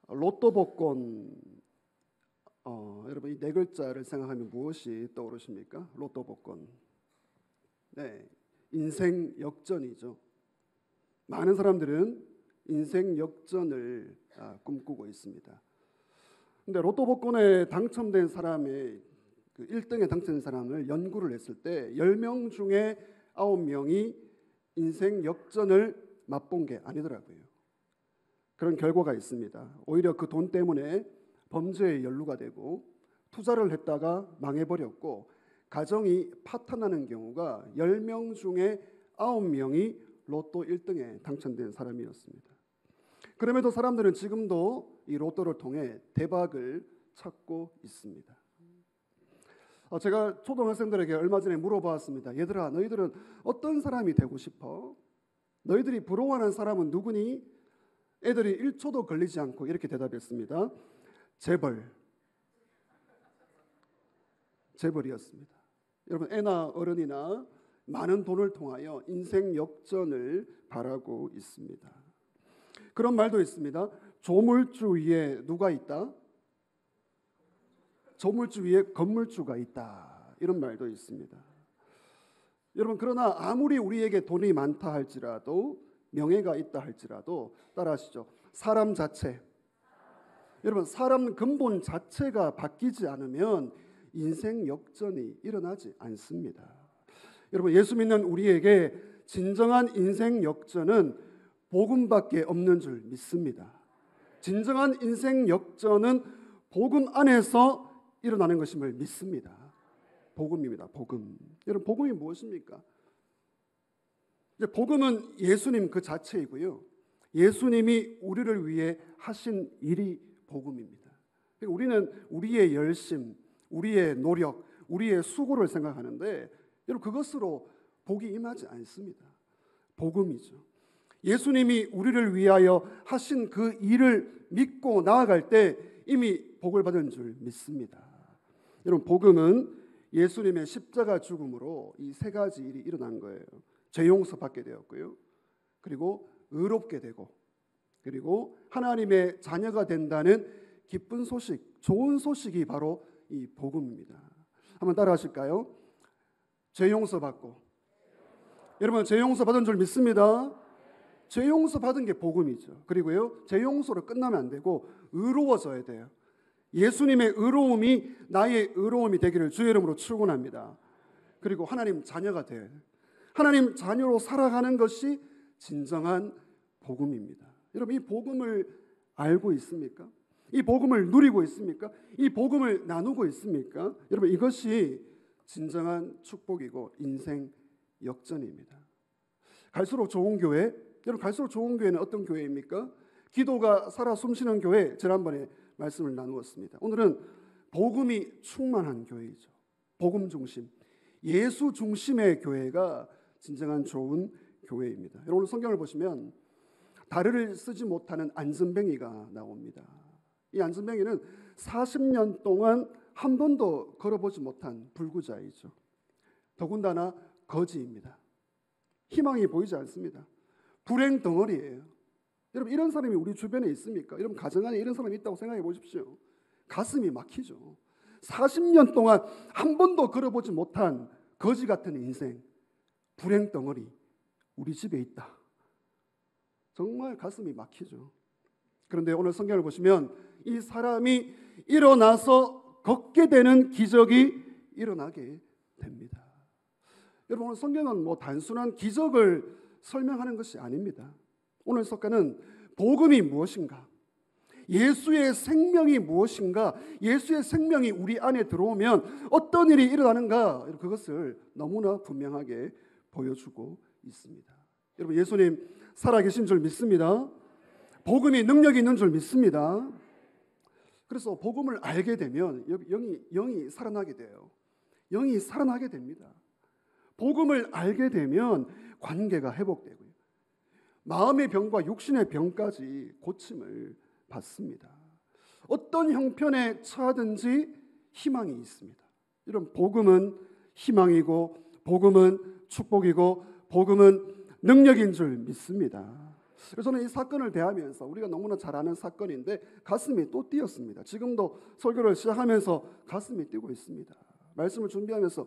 로또 복권, 여러분 이 네 글자를 생각하면 무엇이 떠오르십니까? 로또 복권. 네, 인생 역전이죠. 많은 사람들은 인생 역전을 꿈꾸고 있습니다. 근데 로또 복권에 당첨된 사람의 그 1등에 당첨된 사람을 연구를 했을 때 10명 중에 9명이 인생 역전을 맛본 게 아니더라고요. 그런 결과가 있습니다. 오히려 그 돈 때문에 범죄에 연루가 되고 투자를 했다가 망해버렸고 가정이 파탄나는 경우가 10명 중에 9명이 로또 1등에 당첨된 사람이었습니다. 그럼에도 사람들은 지금도 이 로또를 통해 대박을 찾고 있습니다. 제가 초등학생들에게 얼마 전에 물어봤습니다. 얘들아, 너희들은 어떤 사람이 되고 싶어? 너희들이 부러워하는 사람은 누구니? 애들이 1초도 걸리지 않고 이렇게 대답했습니다. 재벌이었습니다. 여러분, 애나 어른이나 많은 돈을 통하여 인생 역전을 바라고 있습니다. 그런 말도 있습니다. 조물주 위에 누가 있다? 조물주 위에 건물주가 있다. 이런 말도 있습니다. 여러분, 그러나 아무리 우리에게 돈이 많다 할지라도, 명예가 있다 할지라도, 따라하시죠. 사람 자체, 여러분, 사람 근본 자체가 바뀌지 않으면 인생 역전이 일어나지 않습니다. 여러분, 예수 믿는 우리에게 진정한 인생 역전은 복음밖에 없는 줄 믿습니다. 진정한 인생 역전은 복음 안에서 일어나는 것임을 믿습니다. 복음입니다. 복음. 여러분, 복음이 무엇입니까? 이제 복음은 예수님 그 자체이고요. 예수님이 우리를 위해 하신 일이 복음입니다. 우리는 우리의 열심, 우리의 노력, 우리의 수고를 생각하는데 여러분, 그것으로 복이 임하지 않습니다. 복음이죠. 예수님이 우리를 위하여 하신 그 일을 믿고 나아갈 때 이미 복을 받은 줄 믿습니다. 여러분, 복음은 예수님의 십자가 죽음으로 이 세 가지 일이 일어난 거예요. 죄 용서 받게 되었고요. 그리고 의롭게 되고, 그리고 하나님의 자녀가 된다는 기쁜 소식, 좋은 소식이 바로 이 복음입니다. 한번 따라 하실까요? 죄 용서 받고. 여러분, 죄 용서 받은 줄 믿습니다. 죄 용서 받은 게 복음이죠. 그리고요, 죄 용서로 끝나면 안 되고 의로워져야 돼요. 예수님의 의로움이 나의 의로움이 되기를 주의 이름으로 축원합니다. 그리고 하나님 자녀가 돼요. 하나님 자녀로 살아가는 것이 진정한 복음입니다. 여러분, 이 복음을 알고 있습니까? 이 복음을 누리고 있습니까? 이 복음을 나누고 있습니까? 여러분, 이것이 진정한 축복이고 인생 역전입니다. 갈수록 좋은 교회, 여러분, 갈수록 좋은 교회는 어떤 교회입니까? 기도가 살아 숨쉬는 교회, 지난번에 말씀을 나누었습니다. 오늘은 복음이 충만한 교회이죠. 복음 중심, 예수 중심의 교회가 진정한 좋은 교회입니다. 여러분, 성경을 보시면 다리를 쓰지 못하는 안전뱅이가 나옵니다. 이 안전뱅이는 40년 동안 한 번도 걸어보지 못한 불구자이죠. 더군다나 거지입니다. 희망이 보이지 않습니다. 불행 덩어리예요. 여러분, 이런 사람이 우리 주변에 있습니까? 여러분, 가정 안에 이런 사람이 있다고 생각해 보십시오. 가슴이 막히죠. 40년 동안 한 번도 걸어보지 못한 거지 같은 인생, 불행 덩어리, 우리 집에 있다. 정말 가슴이 막히죠. 그런데 오늘 성경을 보시면 이 사람이 일어나서 걷게 되는 기적이 일어나게 됩니다. 여러분, 오늘 성경은 단순한 기적을 설명하는 것이 아닙니다. 오늘 석가는 복음이 무엇인가, 예수의 생명이 무엇인가, 예수의 생명이 우리 안에 들어오면 어떤 일이 일어나는가, 그것을 너무나 분명하게 보여주고 있습니다. 여러분, 예수님 살아계신 줄 믿습니다. 복음이 능력이 있는 줄 믿습니다. 그래서 복음을 알게 되면 영이 살아나게 돼요. 영이 살아나게 됩니다. 복음을 알게 되면 관계가 회복되고요, 마음의 병과 육신의 병까지 고침을 받습니다. 어떤 형편에 처하든지 희망이 있습니다. 여러분, 복음은 희망이고, 복음은 축복이고, 복음은 능력인 줄 믿습니다. 그래서 저는 이 사건을 대하면서 우리가 너무나 잘 아는 사건인데 가슴이 또 뛰었습니다. 지금도 설교를 시작하면서 가슴이 뛰고 있습니다. 말씀을 준비하면서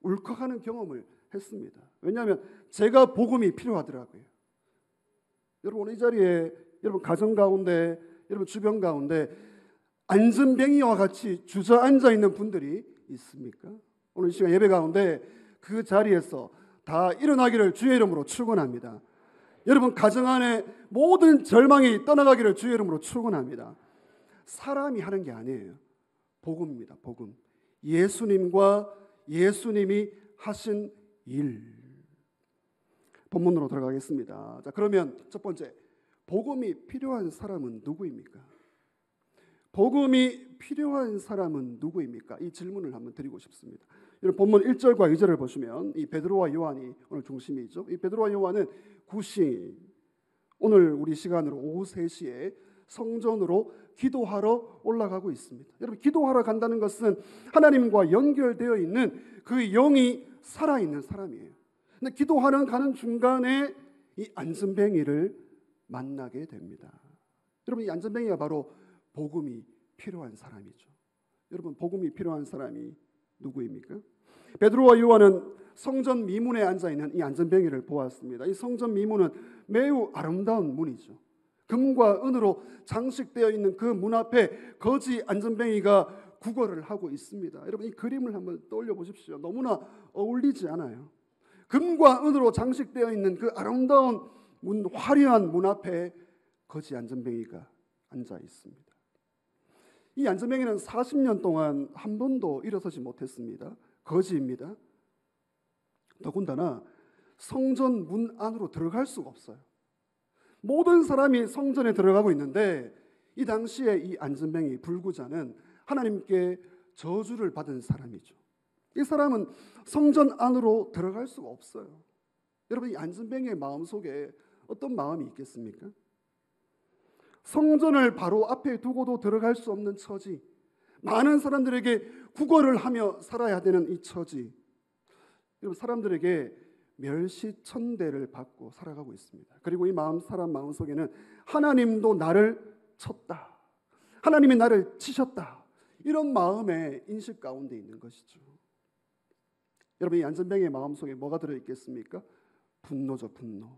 울컥하는 경험을 했습니다. 왜냐하면 제가 복음이 필요하더라고요. 여러분 이 자리에 여러분 가정 가운데 여러분 주변 가운데 안전뱅이와 같이 주저앉아 있는 분들이 있습니까? 오늘 이 시간 예배 가운데 그 자리에서 다 일어나기를 주의 이름으로 축원합니다. 여러분 가정 안에 모든 절망이 떠나가기를 주의 이름으로 축원합니다. 사람이 하는 게 아니에요. 복음입니다. 복음. 예수님과 예수님이 하신 일. 본문으로 들어가겠습니다. 자, 그러면 첫 번째, 복음이 필요한 사람은 누구입니까? 복음이 필요한 사람은 누구입니까? 이 질문을 한번 드리고 싶습니다. 여러분 본문 1절과 2절을 보시면 이 베드로와 요한이 오늘 중심이죠. 이 베드로와 요한은 구시 오늘 우리 시간으로 오후 3시에 성전으로 기도하러 올라가고 있습니다. 여러분 기도하러 간다는 것은 하나님과 연결되어 있는 그 영이 살아있는 사람이에요. 근데 기도하는 가는 중간에 이 안전뱅이를 만나게 됩니다. 여러분 이 안전뱅이가 바로 복음이 필요한 사람이죠. 여러분 복음이 필요한 사람이 누구입니까? 베드로와 요한은 성전 미문에 앉아있는 이 안전뱅이를 보았습니다. 이 성전 미문은 매우 아름다운 문이죠. 금과 은으로 장식되어 있는 그 문 앞에 거지 안전뱅이가 구걸을 하고 있습니다. 여러분 이 그림을 한번 떠올려 보십시오. 너무나 어울리지 않아요. 금과 은으로 장식되어 있는 그 아름다운 문, 화려한 문 앞에 거지 안전뱅이가 앉아 있습니다. 이 안전뱅이는 40년 동안 한 번도 일어서지 못했습니다. 거지입니다. 더군다나 성전 문 안으로 들어갈 수가 없어요. 모든 사람이 성전에 들어가고 있는데 이 당시에 이 안전뱅이 불구자는 하나님께 저주를 받은 사람이죠. 이 사람은 성전 안으로 들어갈 수가 없어요. 여러분 이 안전뱅이의 마음속에 어떤 마음이 있겠습니까? 성전을 바로 앞에 두고도 들어갈 수 없는 처지, 많은 사람들에게 구걸을 하며 살아야 되는 이 처지, 여러분 사람들에게 멸시천대를 받고 살아가고 있습니다. 그리고 이 사람 마음속에는 하나님도 나를 쳤다, 하나님이 나를 치셨다, 이런 마음의 인식 가운데 있는 것이죠. 여러분 이 안전뱅이의 마음속에 뭐가 들어있겠습니까? 분노죠. 분노.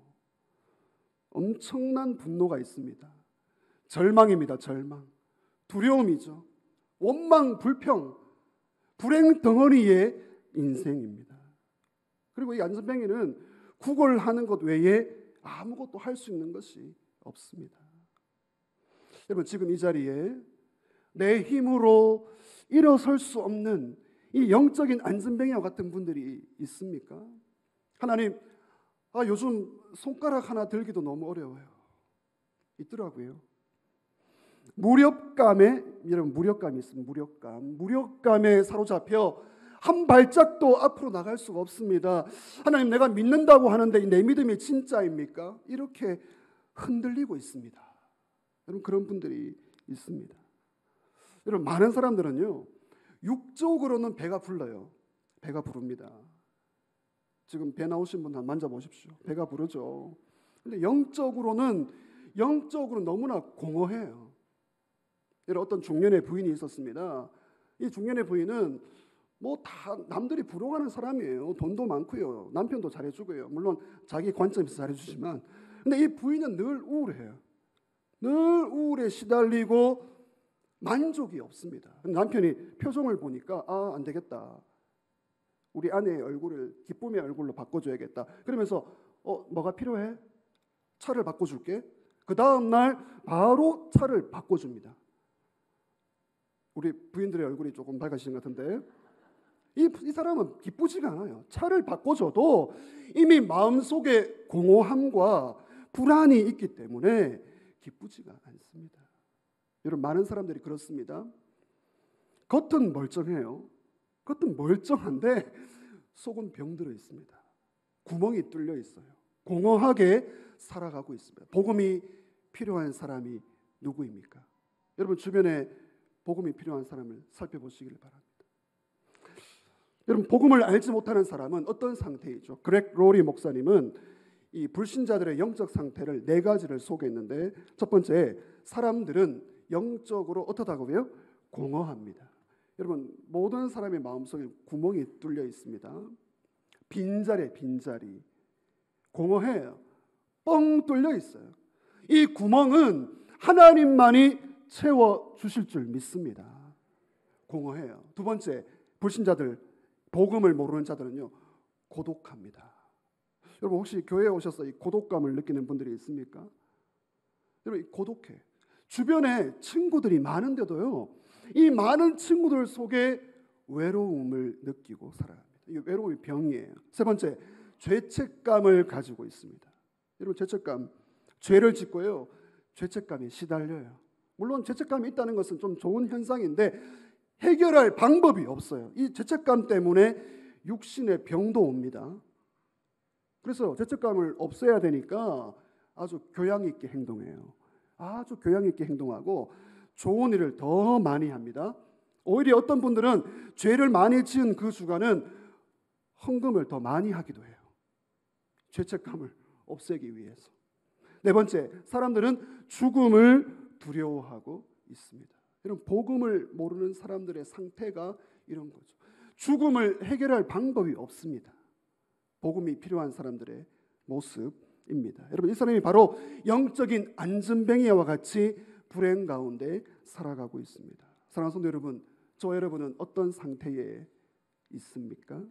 엄청난 분노가 있습니다. 절망입니다. 절망. 두려움이죠. 원망, 불평, 불행 덩어리의 인생입니다. 그리고 이 안전뱅이는 구걸하는 것 외에 아무것도 할 수 있는 것이 없습니다. 여러분 지금 이 자리에 내 힘으로 일어설 수 없는 이 영적인 안전뱅이와 같은 분들이 있습니까? 하나님, 요즘 손가락 하나 들기도 너무 어려워요. 있더라고요. 여러분 무력감이 있습니다. 무력감에 사로잡혀 한 발짝도 앞으로 나갈 수가 없습니다. 하나님 내가 믿는다고 하는데 내 믿음이 진짜입니까? 이렇게 흔들리고 있습니다. 여러분 그런 분들이 있습니다. 여러분 많은 사람들은요 육적으로는 배가 불러요. 배가 부릅니다. 지금 배 나오신 분 한번 만져보십시오. 배가 부르죠. 근데 영적으로는 너무나 공허해요. 여러분 어떤 중년의 부인이 있었습니다. 이 중년의 부인은 뭐 다 남들이 부러워하는 사람이에요. 돈도 많고요. 남편도 잘해주고요. 물론 자기 관점에서 잘해주지만 근데 이 부인은 늘 우울해요. 늘 우울에 시달리고 만족이 없습니다. 남편이 표정을 보니까 안 되겠다. 우리 아내의 얼굴을 기쁨의 얼굴로 바꿔줘야겠다. 그러면서 뭐가 필요해? 차를 바꿔줄게. 그 다음 날 바로 차를 바꿔줍니다. 우리 부인들의 얼굴이 조금 밝아지는 것 같은데 이 사람은 기쁘지가 않아요. 차를 바꿔줘도 이미 마음속에 공허함과 불안이 있기 때문에 기쁘지가 않습니다. 여러분 많은 사람들이 그렇습니다. 겉은 멀쩡해요. 겉은 멀쩡한데 속은 병들어 있습니다. 구멍이 뚫려 있어요. 공허하게 살아가고 있습니다. 복음이 필요한 사람이 누구입니까? 여러분 주변에 복음이 필요한 사람을 살펴보시기를 바랍니다. 여러분 복음을 알지 못하는 사람은 어떤 상태이죠? 그렉 로리 목사님은 이 불신자들의 영적 상태를 네 가지를 소개했는데, 첫 번째, 사람들은 영적으로 어떻다고요? 공허합니다. 여러분, 모든 사람의 마음속에 구멍이 뚫려 있습니다. 빈자리, 빈자리. 공허해요. 뻥 뚫려 있어요. 이 구멍은 하나님만이 채워주실 줄 믿습니다. 공허해요. 두 번째, 불신자들, 복음을 모르는 자들은요, 고독합니다. 여러분, 혹시 교회에 오셔서 이 고독감을 느끼는 분들이 있습니까? 여러분, 고독해. 주변에 친구들이 많은데도요, 이 많은 친구들 속에 외로움을 느끼고 살아갑니다. 이게 외로움이 병이에요. 세 번째, 죄책감을 가지고 있습니다. 여러분, 죄책감, 죄를 짓고요, 죄책감에 시달려요. 물론 죄책감이 있다는 것은 좀 좋은 현상인데 해결할 방법이 없어요. 이 죄책감 때문에 육신의 병도 옵니다. 그래서 죄책감을 없애야 되니까 아주 교양 있게 행동해요. 아주 교양 있게 행동하고 좋은 일을 더 많이 합니다. 오히려 어떤 분들은 죄를 많이 지은 그 주간은 헌금을 더 많이 하기도 해요. 죄책감을 없애기 위해서. 네 번째, 사람들은 죽음을 두려워하고 있습니다. 이런 복음을 모르는 사람들의 상태가 이런 거죠. 죽음을 해결할 방법이 없습니다. 복음이 필요한 사람들의 모습입니다. 여러분, 이 사람이 바로 영적인 안전뱅이와 같이 불행 가운데 살아가고 있습니다. 사랑하는 성도 여러분, 저 여러분은 어떤 상태에 있습니까?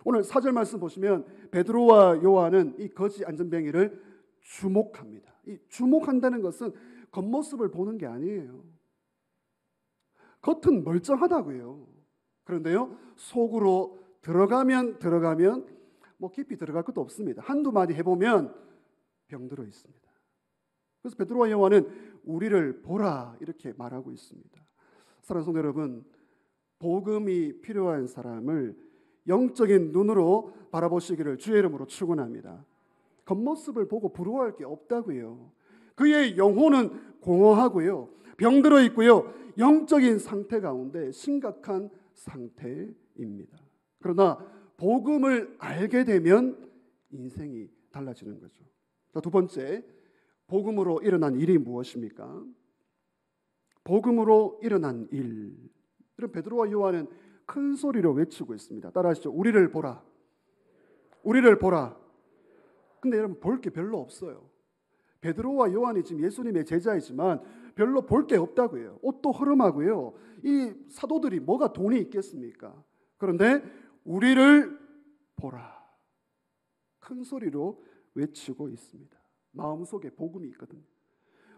오늘 4절 말씀 보시면 베드로와 요한은 이 거지 안전뱅이를 주목합니다. 이 주목한다는 것은 겉모습을 보는 게 아니에요. 겉은 멀쩡하다고요. 그런데요, 속으로 들어가면 뭐 깊이 들어갈 것도 없습니다. 한두 마디 해보면 병들어 있습니다. 그래서 베드로와 요한은 우리를 보라 이렇게 말하고 있습니다. 사랑하는 성도 여러분, 복음이 필요한 사람을 영적인 눈으로 바라보시기를 주의 이름으로 축원합니다. 겉모습을 보고 부러워할 게 없다고요. 그의 영혼은 공허하고요, 병들어 있고요, 영적인 상태 가운데 심각한 상태입니다. 그러나 복음을 알게 되면 인생이 달라지는 거죠. 자, 두 번째, 복음으로 일어난 일이 무엇입니까? 복음으로 일어난 일. 이런 베드로와 요한은 큰 소리로 외치고 있습니다. 따라하시죠. 우리를 보라. 우리를 보라. 근데 여러분, 볼 게 별로 없어요. 베드로와 요한이 지금 예수님의 제자이지만 별로 볼 게 없다고 해요. 옷도 허름하고요. 이 사도들이 뭐가 돈이 있겠습니까? 그런데 우리를 보라. 큰 소리로 외치고 있습니다. 마음속에 복음이 있거든요.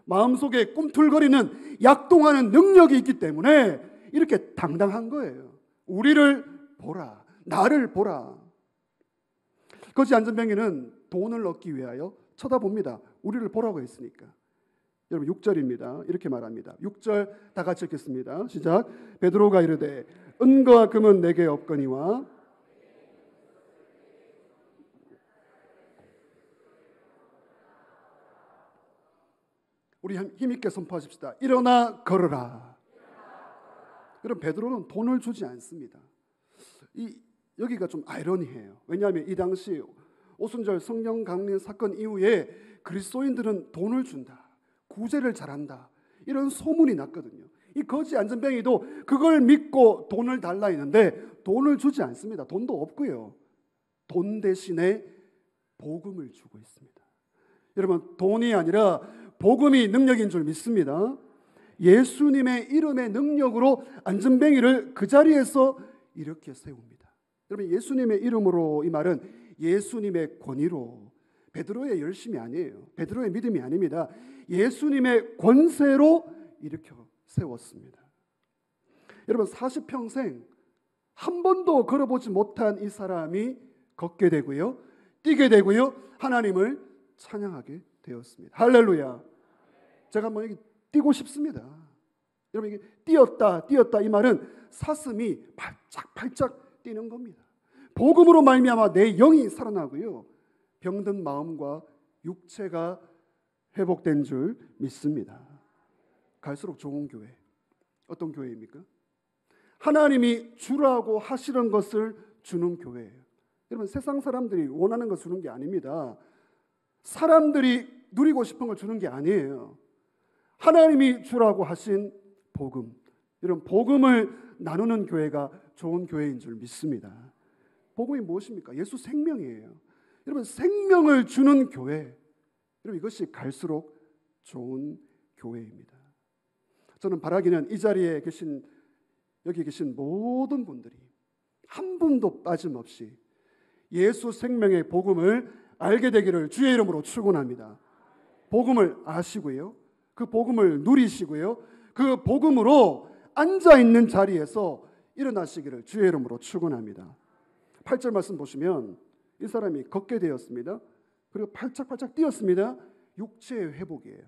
마음속에 꿈틀거리는 약동하는 능력이 있기 때문에 이렇게 당당한 거예요. 우리를 보라. 나를 보라. 거지 안전뱅이는 돈을 얻기 위하여 쳐다봅니다. 우리를 보라고 했으니까. 여러분, 6절입니다. 이렇게 말합니다. 6절 다 같이 읽겠습니다. 시작. 베드로가 이르되 은과 금은 내게 없거니와 우리 힘있게 선포하십시다. 일어나 걸어라. 여러분, 베드로는 돈을 주지 않습니다. 여기가 좀 아이러니해요. 왜냐하면 이 당시 오순절 성령 강림 사건 이후에 그리스도인들은 돈을 준다, 구제를 잘한다, 이런 소문이 났거든요. 이 거지 안전뱅이도 그걸 믿고 돈을 달라 했는데 돈을 주지 않습니다. 돈도 없고요. 돈 대신에 복음을 주고 있습니다. 여러분, 돈이 아니라 복음이 능력인 줄 믿습니다. 예수님의 이름의 능력으로 안전뱅이를 그 자리에서 이렇게 세웁니다. 여러분, 예수님의 이름으로, 이 말은 예수님의 권위로, 베드로의 열심이 아니에요. 베드로의 믿음이 아닙니다. 예수님의 권세로 일으켜 세웠습니다. 여러분, 40평생 한 번도 걸어보지 못한 이 사람이 걷게 되고요, 뛰게 되고요, 하나님을 찬양하게 되었습니다. 할렐루야. 제가 한번 여기 뛰고 싶습니다. 여러분, 이게 뛰었다 이 말은 사슴이 발짝발짝 뛰는 겁니다. 복음으로 말미암아 내 영이 살아나고요, 병든 마음과 육체가 회복된 줄 믿습니다. 갈수록 좋은 교회. 어떤 교회입니까? 하나님이 주라고 하시는 것을 주는 교회예요. 여러분, 세상 사람들이 원하는 거 주는 게 아닙니다. 사람들이 누리고 싶은 걸 주는 게 아니에요. 하나님이 주라고 하신 복음, 이런 복음을 나누는 교회가 좋은 교회인 줄 믿습니다. 복음이 무엇입니까? 예수 생명이에요. 여러분, 생명을 주는 교회, 여러분, 이것이 갈수록 좋은 교회입니다. 저는 바라기는 이 자리에 계신, 여기 계신 모든 분들이 한 분도 빠짐없이 예수 생명의 복음을 알게 되기를 주의 이름으로 축원합니다. 복음을 아시고요, 그 복음을 누리시고요, 그 복음으로 앉아있는 자리에서 일어나시기를 주의 이름으로 축원합니다. 8절 말씀 보시면 이 사람이 걷게 되었습니다. 그리고 팔짝팔짝 뛰었습니다. 육체의 회복이에요.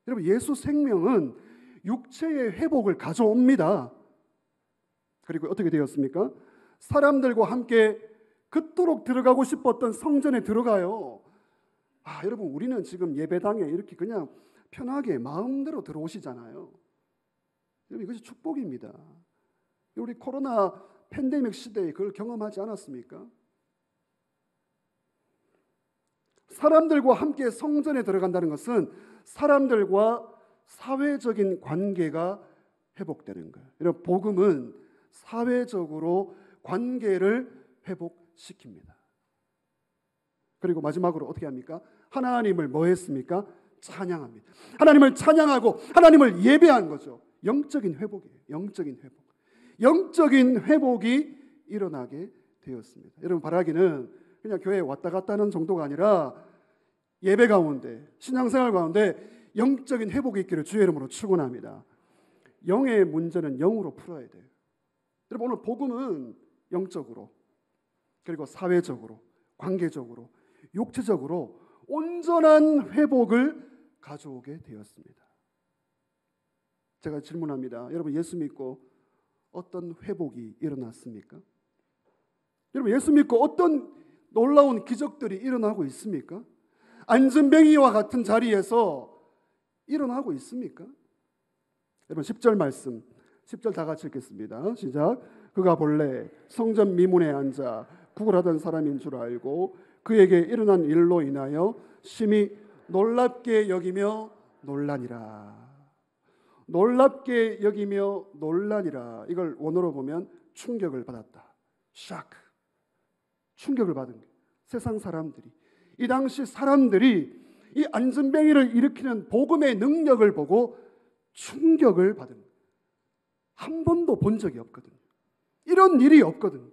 여러분, 예수 생명은 육체의 회복을 가져옵니다. 그리고 어떻게 되었습니까? 사람들과 함께 그토록 들어가고 싶었던 성전에 들어가요. 여러분, 우리는 지금 예배당에 이렇게 그냥 편하게 마음대로 들어오시잖아요. 여러분, 이것이 축복입니다. 우리 코로나 팬데믹 시대에 그걸 경험하지 않았습니까? 사람들과 함께 성전에 들어간다는 것은 사람들과 사회적인 관계가 회복되는 거예요. 여러분, 복음은 사회적으로 관계를 회복시킵니다. 그리고 마지막으로 어떻게 합니까? 하나님을 뭐 했습니까? 찬양합니다. 하나님을 찬양하고 하나님을 예배한 거죠. 영적인 회복이에요. 영적인 회복. 영적인 회복이 일어나게 되었습니다. 여러분, 바라기는 그냥 교회에 왔다 갔다 하는 정도가 아니라 예배 가운데, 신앙생활 가운데 영적인 회복이 있기를 주의 이름으로 축원합니다. 영의 문제는 영으로 풀어야 돼요. 여러분, 오늘 복음은 영적으로, 그리고 사회적으로, 관계적으로, 육체적으로 온전한 회복을 가져오게 되었습니다. 제가 질문합니다. 여러분, 예수 믿고 어떤 회복이 일어났습니까? 여러분, 예수 믿고 어떤 놀라운 기적들이 일어나고 있습니까? 안전뱅이와 같은 자리에서 일어나고 있습니까? 여러분, 10절 말씀, 10절 다 같이 읽겠습니다. 시작. 그가 본래 성전 미문에 앉아 구걸하던 사람인 줄 알고 그에게 일어난 일로 인하여 심히 놀랍게 여기며 놀라니라. 놀랍게 여기며 놀라니라. 이걸 원어로 보면 충격을 받았다. shock. 충격을 받은 거예요. 세상 사람들이, 이 당시 사람들이 이 안전뱅이를 일으키는 복음의 능력을 보고 충격을 받은 거예요. 한 번도 본 적이 없거든요. 이런 일이 없거든요.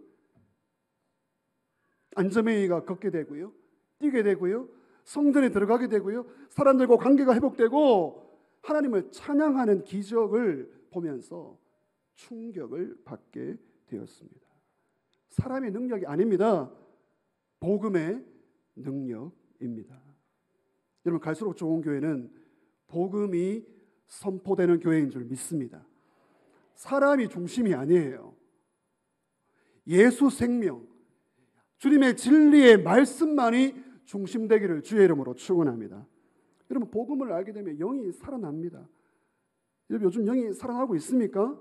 안전뱅이가 걷게 되고요, 뛰게 되고요, 성전에 들어가게 되고요, 사람들과 관계가 회복되고 하나님을 찬양하는 기적을 보면서 충격을 받게 되었습니다. 사람의 능력이 아닙니다. 복음의 능력입니다. 여러분, 갈수록 좋은 교회는 복음이 선포되는 교회인 줄 믿습니다. 사람이 중심이 아니에요. 예수 생명, 주님의 진리의 말씀만이 중심되기를 주의 이름으로 축원합니다. 여러분, 복음을 알게 되면 영이 살아납니다. 여러분, 요즘 영이 살아나고 있습니까?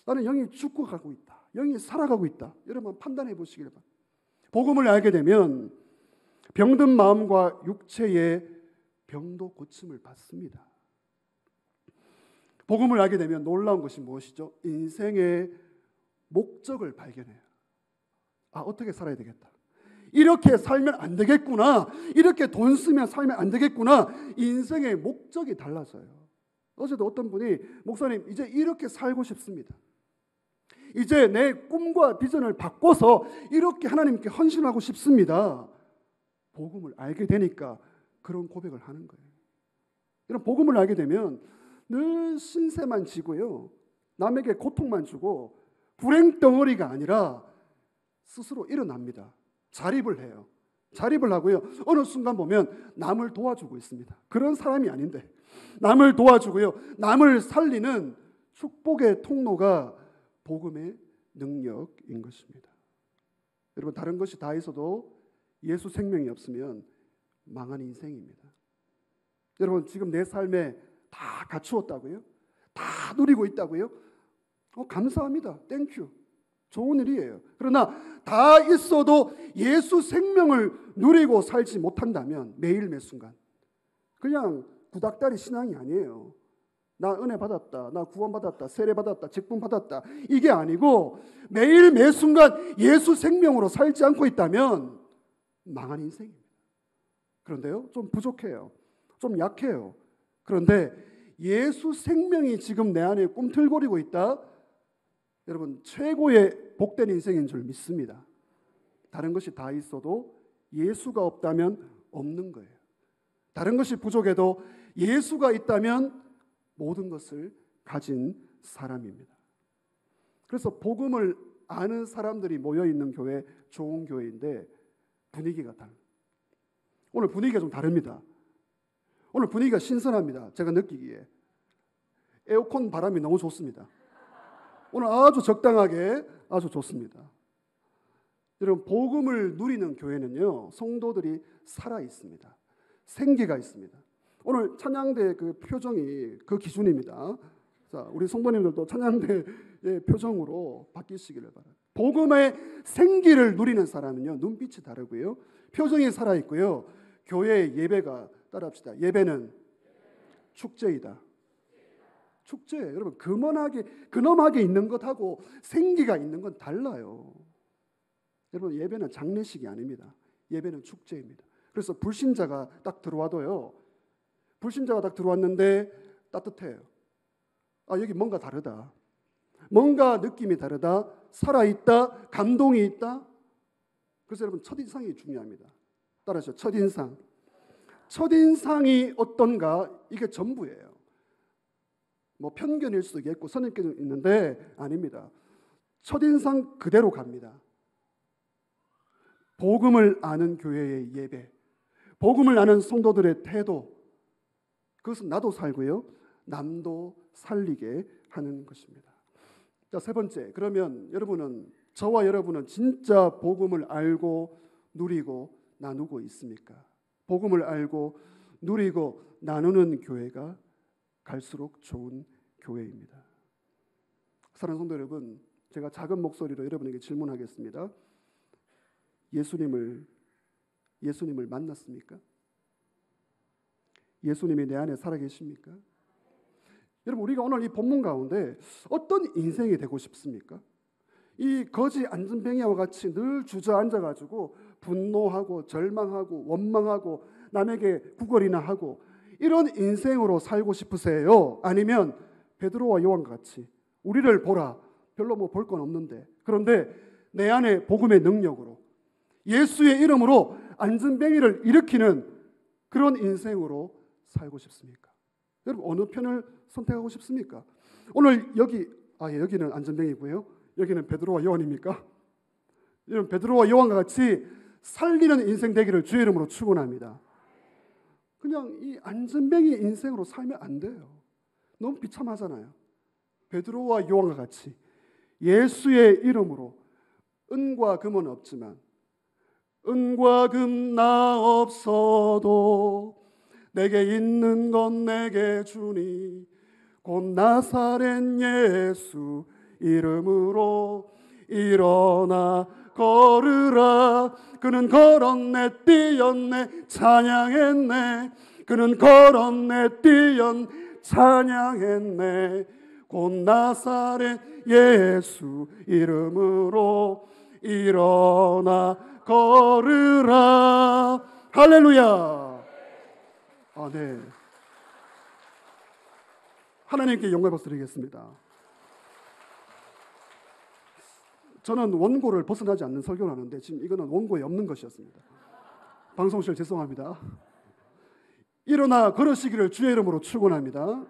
나는 영이 죽고 가고 있다, 영이 살아가고 있다. 여러분, 판단해 보시길 바랍니다. 복음을 알게 되면 병든 마음과 육체의 병도 고침을 받습니다. 복음을 알게 되면 놀라운 것이 무엇이죠? 인생의 목적을 발견해요. 어떻게 살아야 되겠다, 이렇게 살면 안 되겠구나, 이렇게 돈 쓰면 살면 안 되겠구나. 인생의 목적이 달라져요. 어제도 어떤 분이, 목사님, 이제 이렇게 살고 싶습니다. 이제 내 꿈과 비전을 바꿔서 이렇게 하나님께 헌신하고 싶습니다. 복음을 알게 되니까 그런 고백을 하는 거예요. 이런 복음을 알게 되면 늘 신세만 지고요, 남에게 고통만 주고 불행 덩어리가 아니라 스스로 일어납니다. 자립을 해요. 자립을 하고요, 어느 순간 보면 남을 도와주고 있습니다. 그런 사람이 아닌데 남을 도와주고요, 남을 살리는 축복의 통로가 복음의 능력인 것입니다. 여러분, 다른 것이 다 있어도 예수 생명이 없으면 망한 인생입니다. 여러분, 지금 내 삶에 다 갖추었다고요? 다 누리고 있다고요? 감사합니다. 땡큐. 좋은 일이에요. 그러나 다 있어도 예수 생명을 누리고 살지 못한다면 매일 매 순간 그냥 구닥다리 신앙이 아니에요. 나 은혜 받았다, 나 구원 받았다, 세례 받았다, 직분 받았다, 이게 아니고 매일 매 순간 예수 생명으로 살지 않고 있다면 망한 인생입니다. 그런데요, 좀 부족해요. 좀 약해요. 그런데 예수 생명이 지금 내 안에 꿈틀거리고 있다? 여러분, 최고의 복된 인생인 줄 믿습니다. 다른 것이 다 있어도 예수가 없다면 없는 거예요. 다른 것이 부족해도 예수가 있다면 모든 것을 가진 사람입니다. 그래서 복음을 아는 사람들이 모여있는 교회, 좋은 교회인데 분위기가 달라요. 오늘 분위기가 좀 다릅니다. 오늘 분위기가 신선합니다. 제가 느끼기에 에어컨 바람이 너무 좋습니다. 오늘 아주 적당하게 아주 좋습니다. 여러분, 복음을 누리는 교회는요, 성도들이 살아 있습니다. 생기가 있습니다. 오늘 찬양대 그 표정이 그 기준입니다. 자, 우리 성도님들도 찬양대의 표정으로 바뀌시기를 바랍니다. 복음의 생기를 누리는 사람은요, 눈빛이 다르고요, 표정이 살아 있고요, 교회의 예배가, 따라합시다. 예배는 축제이다. 축제, 여러분, 근엄하게 있는 것하고 생기가 있는 건 달라요. 여러분, 예배는 장례식이 아닙니다. 예배는 축제입니다. 그래서 불신자가 딱 들어와도요, 불신자가 딱 들어왔는데 따뜻해요. 아, 여기 뭔가 다르다. 뭔가 느낌이 다르다. 살아있다. 감동이 있다. 그래서 여러분, 첫인상이 중요합니다. 따라하시죠. 첫인상. 첫인상이 어떤가? 이게 전부예요. 뭐 편견일 수도 있겠고 선입견이 있는데 아닙니다. 첫인상 그대로 갑니다. 복음을 아는 교회의 예배, 복음을 아는 성도들의 태도, 그것은 나도 살고요, 남도 살리게 하는 것입니다. 자, 세 번째, 그러면 저와 여러분은 진짜 복음을 알고 누리고 나누고 있습니까? 복음을 알고 누리고 나누는 교회가 갈수록 좋은 교회입니다. 사랑하는 성도 여러분, 제가 작은 목소리로 여러분에게 질문하겠습니다. 예수님을 만났습니까? 예수님이 내 안에 살아계십니까? 여러분, 우리가 오늘 이 본문 가운데 어떤 인생이 되고 싶습니까? 이 거지 안전뱅이와 같이 늘 주저앉아가지고 분노하고 절망하고 원망하고 남에게 구걸이나 하고 이런 인생으로 살고 싶으세요? 아니면 베드로와 요한과 같이 우리를 보라, 별로 뭐 볼 건 없는데, 그런데 내 안에 복음의 능력으로 예수의 이름으로 안전뱅이를 일으키는 그런 인생으로 살고 싶습니까? 여러분, 어느 편을 선택하고 싶습니까? 오늘 여기는 안전뱅이고요, 여기는 베드로와 요한입니까? 여러분, 베드로와 요한과 같이 살리는 인생 되기를 주의 이름으로 축원합니다. 그냥 이 안전뱅이 인생으로 살면 안 돼요. 너무 비참하잖아요. 베드로와 요한과 같이 예수의 이름으로, 은과 금은 없지만 은과 금 나 없어도 내게 있는 건 내게 주니 곧 나사렛 예수 이름으로 일어나 걸으라. 그는 걸었네, 뛰었네, 찬양했네. 그는 걸었네, 뛰었네, 찬양했네. 곧 나사렛 예수 이름으로 일어나 걸으라. 할렐루야. 네. 하나님께 영광 박수드리겠습니다. 저는 원고를 벗어나지 않는 설교를 하는데 지금 이거는 원고에 없는 것이었습니다. 방송실 죄송합니다. 일어나 걸으시기를 주의 이름으로 축원합니다.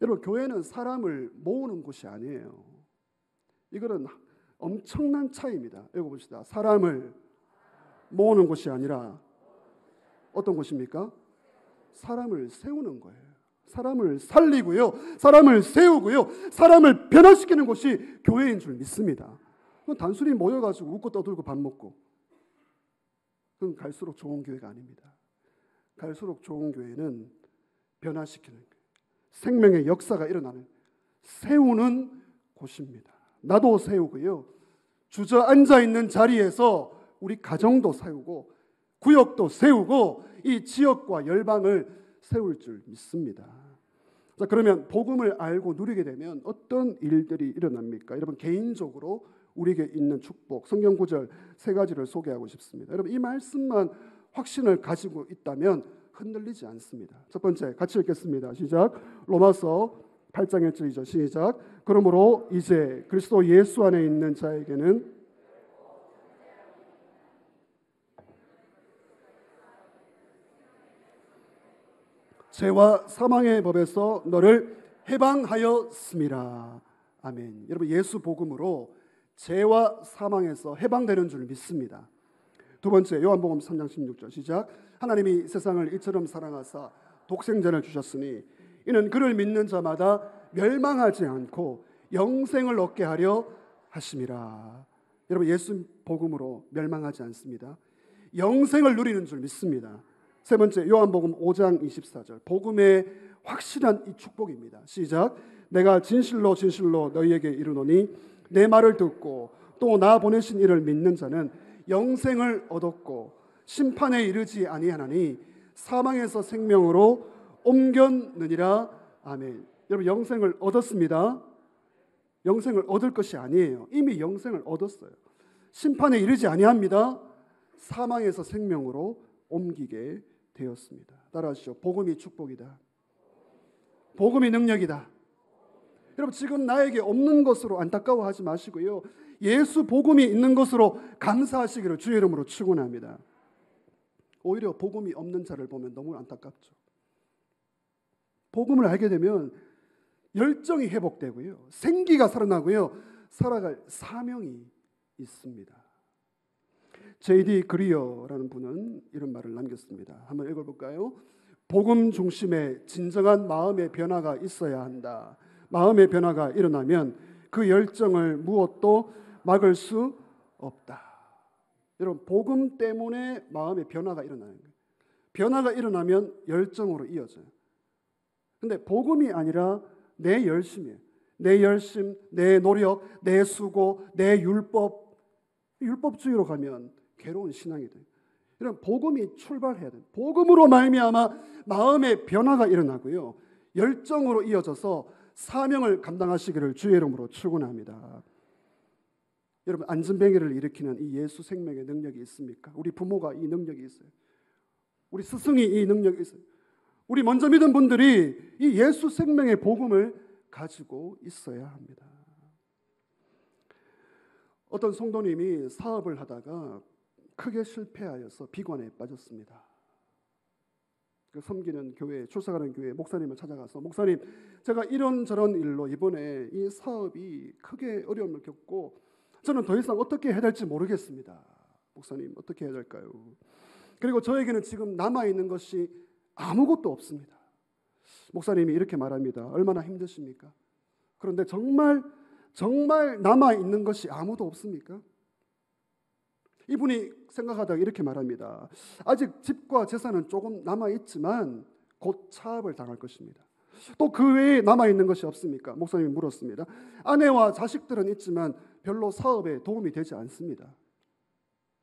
여러분, 교회는 사람을 모으는 곳이 아니에요. 이거는 엄청난 차이입니다. 읽어봅시다. 사람을 모으는 곳이 아니라 어떤 곳입니까? 사람을 세우는 거예요. 사람을 살리고요, 사람을 세우고요, 사람을 변화시키는 곳이 교회인 줄 믿습니다. 단순히 모여가지고 웃고 떠들고 밥 먹고, 그건 갈수록 좋은 교회가 아닙니다. 갈수록 좋은 교회는 변화시키는, 생명의 역사가 일어나는, 세우는 곳입니다. 나도 세우고요. 주저앉아 있는 자리에서 우리 가정도 세우고 구역도 세우고 이 지역과 열방을 세울 줄 믿습니다. 자, 그러면 복음을 알고 누리게 되면 어떤 일들이 일어납니까? 여러분, 개인적으로 우리에게 있는 축복, 성경 구절 3가지를 소개하고 싶습니다. 여러분, 이 말씀만 확신을 가지고 있다면 흔들리지 않습니다. 첫 번째, 같이 읽겠습니다. 시작. 로마서 8장 1절이죠. 시작. 그러므로 이제 그리스도 예수 안에 있는 자에게는 죄와 사망의 법에서 너를 해방하였음이라. 아멘. 여러분, 예수 복음으로 죄와 사망에서 해방되는 줄 믿습니다. 두 번째, 요한복음 3장 16절 시작. 하나님이 세상을 이처럼 사랑하사 독생자를 주셨으니 이는 그를 믿는 자마다 멸망하지 않고 영생을 얻게 하려 하심이라. 여러분, 예수 복음으로 멸망하지 않습니다. 영생을 누리는 줄 믿습니다. 세 번째, 요한복음 5장 24절 복음의 확실한 이 축복입니다. 시작. 내가 진실로 진실로 너희에게 이르노니 내 말을 듣고 또 나 보내신 이를 믿는 자는 영생을 얻었고 심판에 이르지 아니하나니 사망에서 생명으로 옮겼느니라. 아멘. 여러분, 영생을 얻었습니다. 영생을 얻을 것이 아니에요. 이미 영생을 얻었어요. 심판에 이르지 아니합니다. 사망에서 생명으로 옮기게 되었습니다. 따라하시죠. 복음이 축복이다. 복음이 능력이다. 여러분, 지금 나에게 없는 것으로 안타까워하지 마시고요. 예수 복음이 있는 것으로 감사하시기를 주의 이름으로 축원합니다. 오히려 복음이 없는 자를 보면 너무 안타깝죠. 복음을 알게 되면 열정이 회복되고요. 생기가 살아나고요. 살아갈 사명이 있습니다. J.D. 그리어라는 분은 이런 말을 남겼습니다. 한번 읽어볼까요? 복음 중심의 진정한 마음의 변화가 있어야 한다. 마음의 변화가 일어나면 그 열정을 무엇도 막을 수 없다. 여러분, 복음 때문에 마음의 변화가 일어나는 거예요. 변화가 일어나면 열정으로 이어져요. 근데 복음이 아니라 내 열심이에요. 내 열심, 내 노력, 내 수고, 내 율법주의로 가면 괴로운 신앙이 돼요. 이런 복음이 출발해야 돼요. 복음으로 말미암아 마음의 변화가 일어나고요. 열정으로 이어져서 사명을 감당하시기를 주의 이름으로 축원합니다. 여러분, 안전뱅이를 일으키는 이 예수 생명의 능력이 있습니까? 우리 부모가 이 능력이 있어요. 우리 스승이 이 능력이 있어요. 우리 먼저 믿은 분들이 이 예수 생명의 복음을 가지고 있어야 합니다. 어떤 성도님이 사업을 하다가 크게 실패하여서 비관에 빠졌습니다. 섬기는 교회, 출석하는 교회 목사님을 찾아가서 목사님, 제가 이런저런 일로 이번에 이 사업이 크게 어려움을 겪고 저는 더 이상 어떻게 해야 될지 모르겠습니다. 목사님, 어떻게 해야 될까요? 그리고 저에게는 지금 남아있는 것이 아무것도 없습니다. 목사님이 이렇게 말합니다. 얼마나 힘드십니까? 그런데 정말 남아있는 것이 아무도 없습니까? 이분이 생각하다가 이렇게 말합니다. 아직 집과 재산은 조금 남아있지만 곧 차압을 당할 것입니다. 또 그 외에 남아있는 것이 없습니까? 목사님이 물었습니다. 아내와 자식들은 있지만 별로 사업에 도움이 되지 않습니다.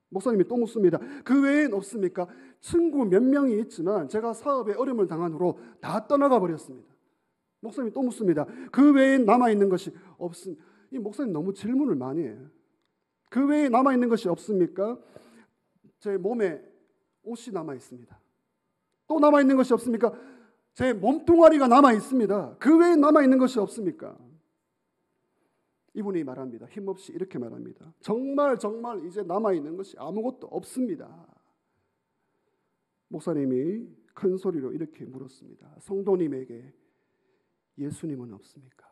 목사님이 또 묻습니다. 그 외엔 없습니까? 친구 몇 명이 있지만 제가 사업에 어려움을 당한 후로 다 떠나가 버렸습니다. 목사님이 또 묻습니다. 그 외엔 남아있는 것이 없습니까? 이 목사님 너무 질문을 많이 해요. 그 외에 남아있는 것이 없습니까? 제 몸에 옷이 남아있습니다. 또 남아있는 것이 없습니까? 제 몸뚱아리가 남아있습니다. 그 외에 남아있는 것이 없습니까? 이분이 말합니다. 힘없이 이렇게 말합니다. 정말 이제 남아있는 것이 아무것도 없습니다. 목사님이 큰 소리로 이렇게 물었습니다. 성도님에게 예수님은 없습니까?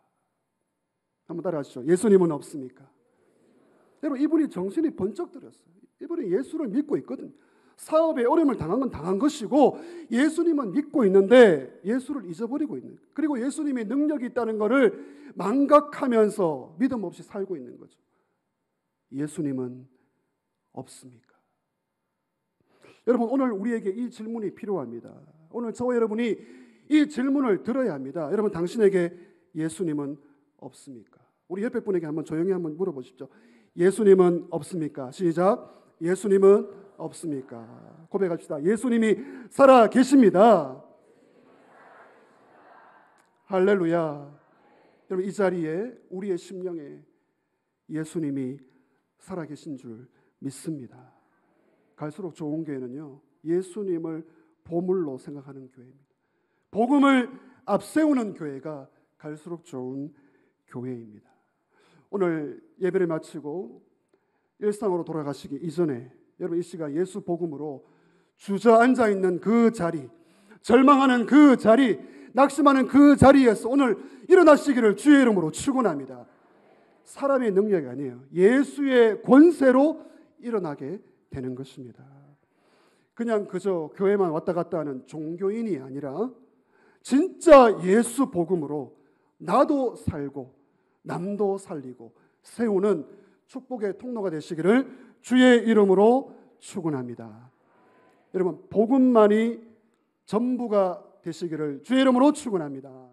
한번 따라하시죠. 예수님은 없습니까? 여러분, 이분이 정신이 번쩍 들었어요. 이분이 예수를 믿고 있거든요. 사업에 어려움을 당한 건 당한 것이고 예수님은 믿고 있는데 예수를 잊어버리고 있는 거예요. 그리고 예수님의 능력이 있다는 것을 망각하면서 믿음 없이 살고 있는 거죠. 예수님은 없습니까? 여러분, 오늘 우리에게 이 질문이 필요합니다. 오늘 저와 여러분이 이 질문을 들어야 합니다. 여러분, 당신에게 예수님은 없습니까? 우리 옆에 분에게 한번 조용히 한번 물어보십시오. 예수님은 없습니까? 시작. 예수님은 없습니까? 고백합시다. 예수님이 살아 계십니다. 할렐루야. 여러분, 이 자리에 우리의 심령에 예수님이 살아계신 줄 믿습니다. 갈수록 좋은 교회는요, 예수님을 보물로 생각하는 교회입니다. 복음을 앞세우는 교회가 갈수록 좋은 교회입니다. 오늘 예배를 마치고 일상으로 돌아가시기 이전에 여러분, 이 시간 예수 복음으로 주저앉아 있는 그 자리, 절망하는 그 자리, 낙심하는 그 자리에서 오늘 일어나시기를 주의 이름으로 축원합니다. 사람의 능력이 아니에요. 예수의 권세로 일어나게 되는 것입니다. 그냥 그저 교회만 왔다 갔다 하는 종교인이 아니라 진짜 예수 복음으로 나도 살고 남도 살리고 세우는 축복의 통로가 되시기를 주의 이름으로 축원합니다. 여러분, 복음만이 전부가 되시기를 주의 이름으로 축원합니다.